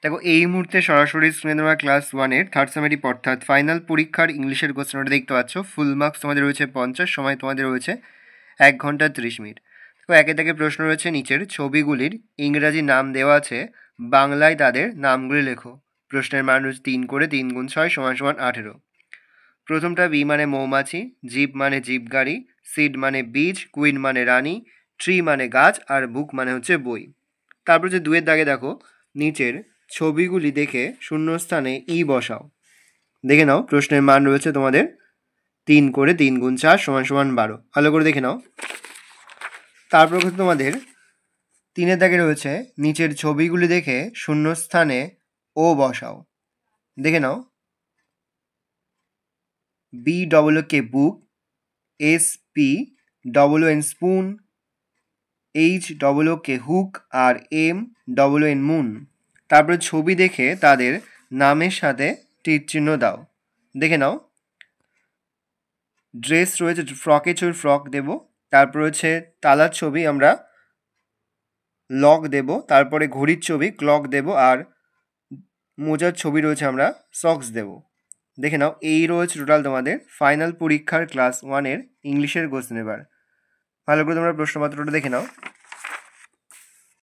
দেখো এই মুহূর্তে সরাসরি স্ক্রিনে দেওয়া ক্লাস 1-এর থার্ড সেমেটিভ অর্থাৎ ফাইনাল পরীক্ষার ইংলিশের কোশ্চেনটা দেখতে পাচ্ছ। ফুল মার্কস তোমাদের রয়েছে 50, সময় তোমাদের রয়েছে 1 ঘন্টা 30 মিনিট। তো একে থেকে প্রশ্ন রয়েছে, নিচের ছবিগুলির ইংরাজি নাম দেওয়া আছে, বাংলায় তাদের নামগুলি লেখো। প্রশ্নের মান রয়েছে 3 করে 3 গুণ 6 সমান সমান 18। প্রথমটা বি মানে মৌমাছি, জিপ মানে জিপ গাড়ি, সিড মানে বীজ, কুইন মানে রানী, ট্রি মানে গাছ, আর বুক মানে হচ্ছে বই। তারপর যে 2-এর দাগে দেখো, নিচের ছবিগুলি দেখে শূন্যস্থানে ই বসাও। দেখে নাও, প্রশ্নের মান রয়েছে তোমাদের 3 করে 3 গুণ 4 সমান সমান 12। ভালো করে দেখে নাও। তারপর কিন্তু তোমাদের 3-এর দাগে রয়েছে, নিচের ছবিগুলি দেখে শূন্যস্থানে ও বসাও। দেখে নাও, B double K book, S P double N spoon, H double K hook, আর এম ডবল এন মুন। তারপরে ছবি দেখে তাদের নামের সাথে তীর চিহ্ন দাও। দেখে নাও, ড্রেস রয়েছে, ফ্রকের ছবি ফ্রক দেব, তারপর হচ্ছে তালার ছবি আমরা লক দেব, তারপরে ঘড়ির ছবি ক্লক দেব, আর মোজার ছবি রয়েছে আমরা সক্স দেব। দেখে নাও, এই রয়েছে টোটাল তোমাদের ফাইনাল পরীক্ষার ক্লাস 1-এর ইংলিশের কোশ্চেন। এবার ভালো করে তোমরা প্রশ্নপত্রটা দেখে নাও।